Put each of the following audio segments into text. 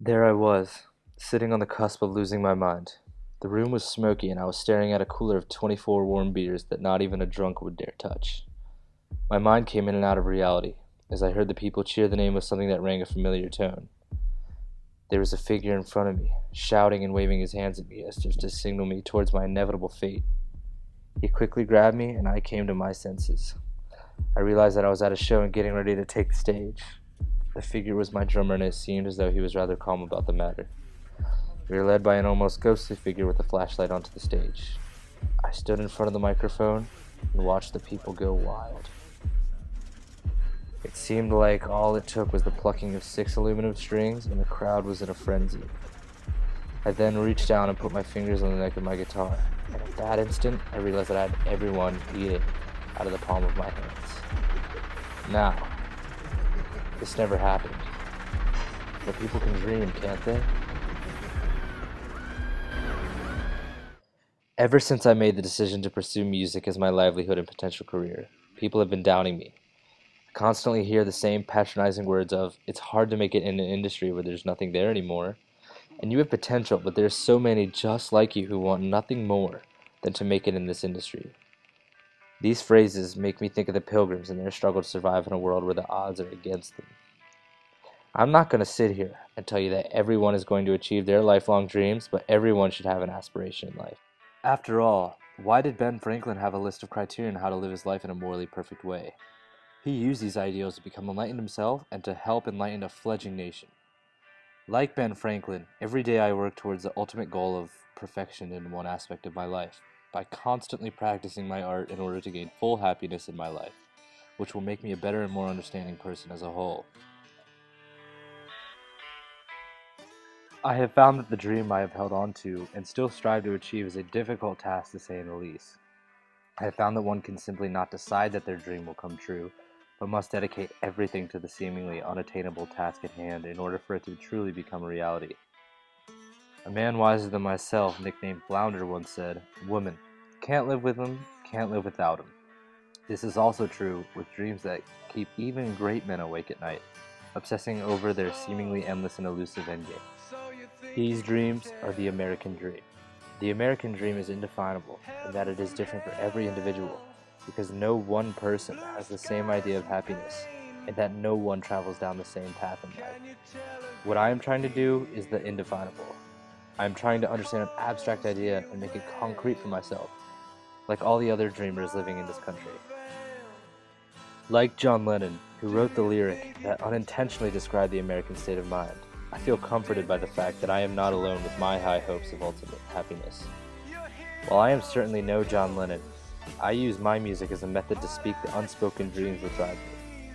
There I was, sitting on the cusp of losing my mind. The room was smoky, and I was staring at a cooler of 24 warm beers that not even a drunk would dare touch. My mind came in and out of reality, as I heard the people cheer the name of something that rang a familiar tone. There was a figure in front of me, shouting and waving his hands at me as if to signal me towards my inevitable fate. He quickly grabbed me, and I came to my senses. I realized that I was at a show and getting ready to take the stage. The figure was my drummer, and it seemed as though he was rather calm about the matter. We were led by an almost ghostly figure with a flashlight onto the stage. I stood in front of the microphone and watched the people go wild. It seemed like all it took was the plucking of 6 aluminum strings, and the crowd was in a frenzy. I then reached down and put my fingers on the neck of my guitar, and at that instant, I realized that I had everyone eating out of the palm of my hands. Now, this never happened, but people can dream, can't they? Ever since I made the decision to pursue music as my livelihood and potential career, people have been doubting me. I constantly hear the same patronizing words of, "It's hard to make it in an industry where there's nothing there anymore," and "You have potential, but there's so many just like you who want nothing more than to make it in this industry." These phrases make me think of the pilgrims and their struggle to survive in a world where the odds are against them. I'm not going to sit here and tell you that everyone is going to achieve their lifelong dreams, but everyone should have an aspiration in life. After all, why did Ben Franklin have a list of criteria on how to live his life in a morally perfect way? He used these ideals to become enlightened himself and to help enlighten a fledgling nation. Like Ben Franklin, every day I work towards the ultimate goal of perfection in one aspect of my life, by constantly practicing my art in order to gain full happiness in my life, which will make me a better and more understanding person as a whole. I have found that the dream I have held on to and still strive to achieve is a difficult task to say in the least. I have found that one can simply not decide that their dream will come true, but must dedicate everything to the seemingly unattainable task at hand in order for it to truly become a reality. A man wiser than myself, nicknamed Flounder, once said, "Woman, can't live with him, can't live without him." This is also true with dreams that keep even great men awake at night, obsessing over their seemingly endless and elusive endgame. These dreams are the American dream. The American dream is indefinable in that it is different for every individual, because no one person has the same idea of happiness, and that no one travels down the same path in life. What I am trying to do is the indefinable. I am trying to understand an abstract idea and make it concrete for myself, like all the other dreamers living in this country. Like John Lennon, who wrote the lyric that unintentionally described the American state of mind, I feel comforted by the fact that I am not alone with my high hopes of ultimate happiness. While I am certainly no John Lennon, I use my music as a method to speak the unspoken dreams that drive me.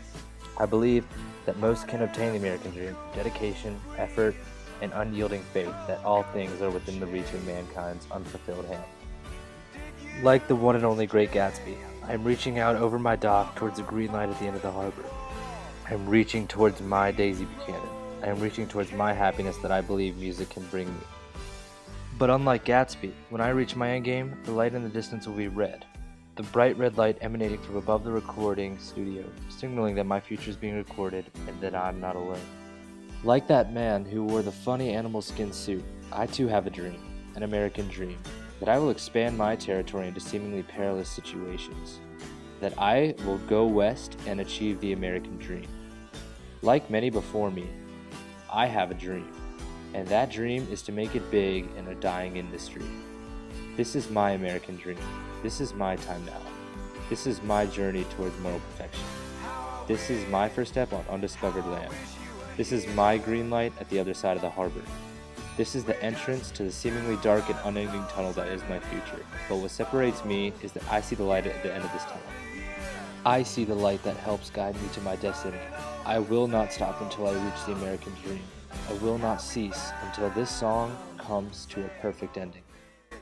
I believe that most can obtain the American dream through dedication, effort, and unyielding faith that all things are within the reach of mankind's unfulfilled hand. Like the one and only Great Gatsby, I am reaching out over my dock towards the green light at the end of the harbor. I am reaching towards my Daisy Buchanan. I am reaching towards my happiness that I believe music can bring me. But unlike Gatsby, when I reach my endgame, the light in the distance will be red. The bright red light emanating from above the recording studio, signaling that my future is being recorded and that I'm not alone. Like that man who wore the funny animal skin suit, I too have a dream, an American dream, that I will expand my territory into seemingly perilous situations, that I will go west and achieve the American dream. Like many before me, I have a dream, and that dream is to make it big in a dying industry. This is my American dream. This is my time now. This is my journey towards moral perfection. This is my first step on undiscovered land. This is my green light at the other side of the harbor. This is the entrance to the seemingly dark and unending tunnel that is my future. But what separates me is that I see the light at the end of this tunnel. I see the light that helps guide me to my destiny. I will not stop until I reach the American dream. I will not cease until this song comes to a perfect ending.